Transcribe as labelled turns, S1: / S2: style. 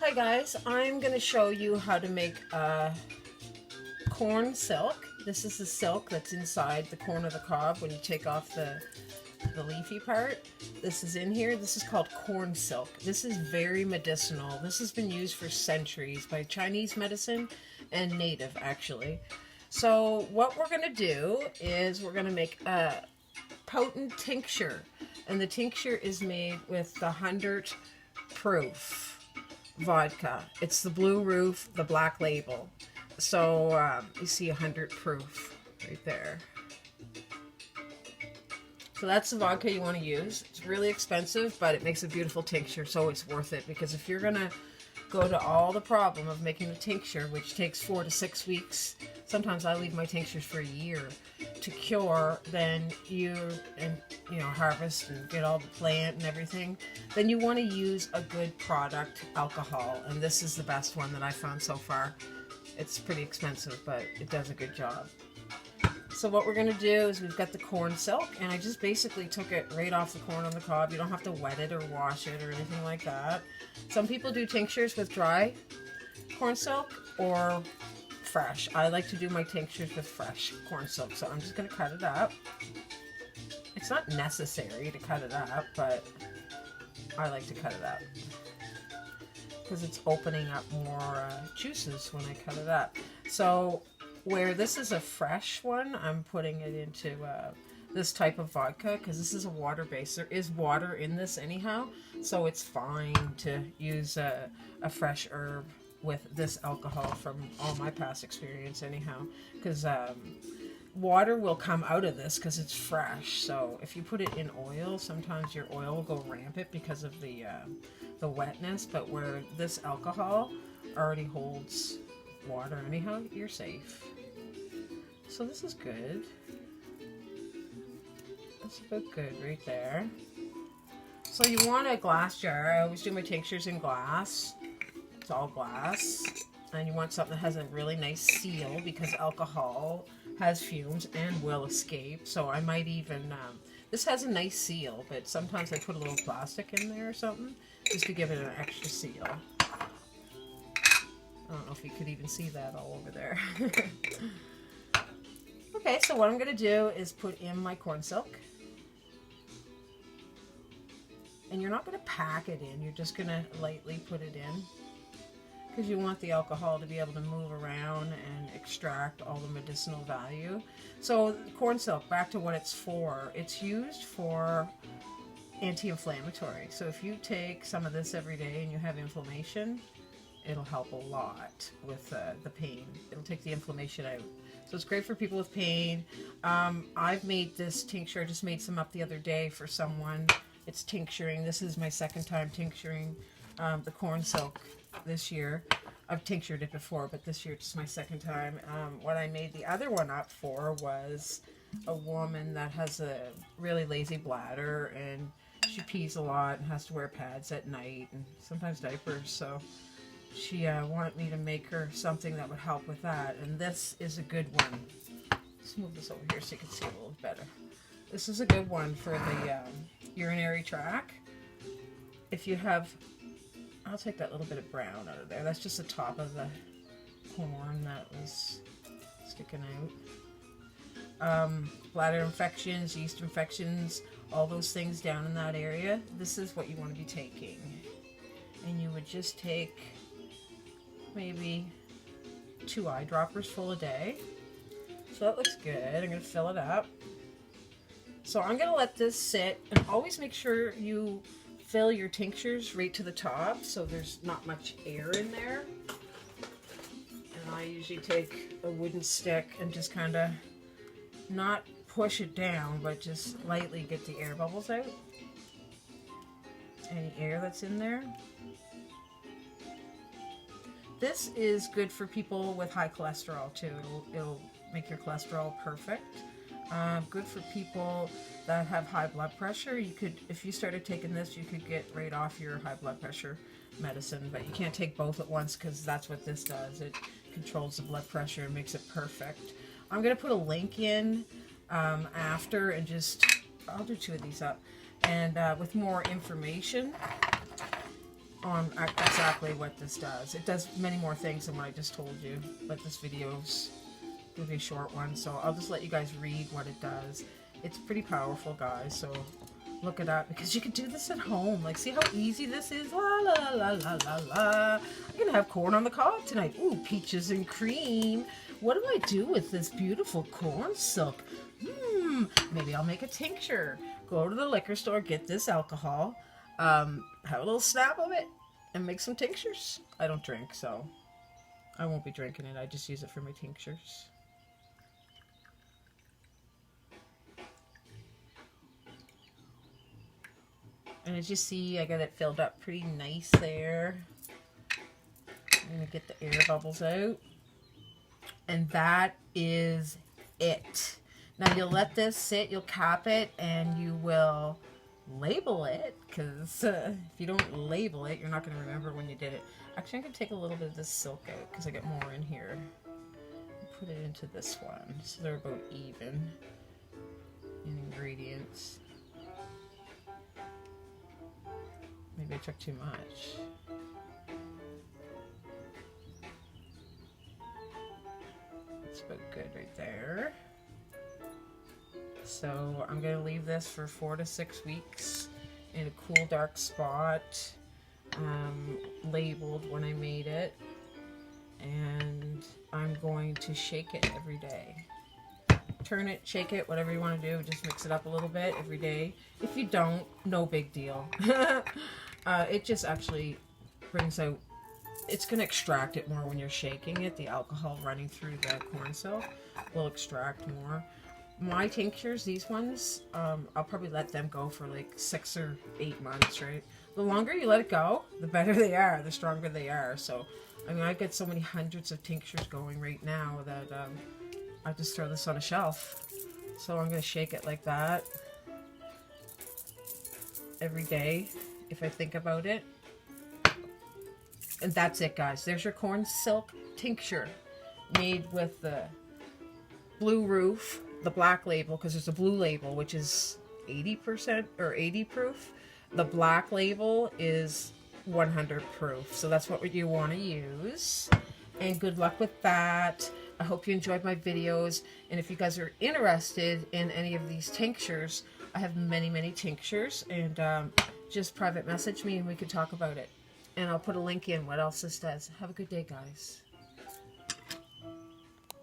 S1: Hi guys, I'm going to show you how to make corn silk. This is the silk that's inside the corn of the cob when you take off the leafy part. This is in here. This is called corn silk. This is very medicinal. This has been used for centuries by Chinese medicine and native actually. So what we're going to do is we're going to make a potent tincture, and the tincture is made with the 100 proof vodka. It's the blue roof, the black label. So you see 100 proof right there. So that's the vodka you want to use. It's really expensive, but it makes a beautiful tincture, so it's worth it. Because if you're gonna go to all the problem of making a tincture, which takes 4 to 6 weeks, sometimes I leave my tinctures for a year to cure, then you harvest and get all the plant and everything, then you want to use a good product alcohol, and this is the best one that I found so far. It's pretty expensive, but it does a good job. So what we're going to do is we've got the corn silk, and I just basically took it right off the corn on the cob. You don't have to wet it or wash it or anything like that. Some people do tinctures with dry corn silk or fresh. I like to do my tinctures with fresh corn silk, so I'm just going to cut it up. It's not necessary to cut it up, but I like to cut it up because it's opening up more juices when I cut it up. So where this is a fresh one, I'm putting it into this type of vodka because this is a water base. There is water in this anyhow, so it's fine to use a fresh herb with this alcohol from all my past experience anyhow, because water will come out of this because it's fresh. So if you put it in oil, sometimes your oil will go rampant because of the wetness, but where this alcohol already holds water anyhow, you're safe. So this is good. That's about good right there. So you want a glass jar. I always do my tinctures in glass. It's all glass. And you want something that has a really nice seal because alcohol has fumes and will escape. So I might even, this has a nice seal, but sometimes I put a little plastic in there or something just to give it an extra seal. I don't know if you could even see that all over there. Okay, so what I'm going to do is put in my corn silk. And you're not going to pack it in, you're just going to lightly put it in. Because you want the alcohol to be able to move around and extract all the medicinal value. So corn silk, back to what it's for. It's used for anti-inflammatory. So if you take some of this every day and you have inflammation, it'll help a lot with the pain. It'll take the inflammation out. So it's great for people with pain. I've made this tincture. I just made some up the other day for someone. It's tincturing. This is my second time tincturing the corn silk this year. I've tinctured it before, but this year it's my second time. What I made the other one up for was a woman that has a really lazy bladder, and she pees a lot and has to wear pads at night and sometimes diapers. So she wanted me to make her something that would help with that, and this is a good one. Let's move this over here so you can see a little better. This is a good one for the urinary tract. If you have, I'll take that little bit of brown out of there. That's just the top of the corn that was sticking out. Bladder infections, yeast infections, all those things down in that area, this is what you want to be taking. And you would just take maybe 2 eyedroppers full a day. So that looks good. I'm going to fill it up. So I'm going to let this sit, and always make sure you fill your tinctures right to the top so there's not much air in there. And I usually take a wooden stick and just kind of not push it down, but just lightly get the air bubbles out. Any air that's in there. This is good for people with high cholesterol too. It'll make your cholesterol perfect. Good for people that have high blood pressure. You could, if you started taking this, you could get right off your high blood pressure medicine, but you can't take both at once because that's what this does. It controls the blood pressure and makes it perfect. I'm going to put a link in after, and just, I'll do 2 of these up, and with more information. on exactly what this does. It does many more things than what I just told you, but this video's going to be a short one, so I'll just let you guys read what it does. It's pretty powerful, guys, so look it up, because you can do this at home. Like, see how easy this is? La la la la la la. I'm going to have corn on the cob tonight. Ooh, peaches and cream. What do I do with this beautiful corn silk? Maybe I'll make a tincture. Go to the liquor store, get this alcohol, have a little snap of it, and make some tinctures. I don't drink, so I won't be drinking it. I just use it for my tinctures. And as you see, I got it filled up pretty nice there. I'm going to get the air bubbles out. And that is it. Now you'll let this sit, you'll cap it, and you will label it, because if you don't label it, you're not going to remember when you did it. Actually, I'm going to take a little bit of this silk out, because I got more in here. Put it into this one, so they're about even in ingredients. Maybe I took too much. That's about good right there. So I'm going to leave this for 4 to 6 weeks in a cool, dark spot, labeled when I made it. And I'm going to shake it every day. Turn it, shake it, whatever you want to do. Just mix it up a little bit every day. If you don't, no big deal. It just actually brings out, it's going to extract it more when you're shaking it. The alcohol running through the corn silk will extract more. My tinctures, these ones, I'll probably let them go for like 6 or 8 months, right? The longer you let it go, the better they are, the stronger they are. So, I mean, I've got so many hundreds of tinctures going right now that I just throw this on a shelf. So I'm going to shake it like that every day if I think about it. And that's it, guys. There's your corn silk tincture made with the blue roof, the black label, because there's a blue label, which is 80% or 80 proof. The black label is 100 proof. So that's what you want to use. And good luck with that. I hope you enjoyed my videos. And if you guys are interested in any of these tinctures, I have many, many tinctures. And just private message me and we can talk about it. And I'll put a link in what else this does. Have a good day, guys.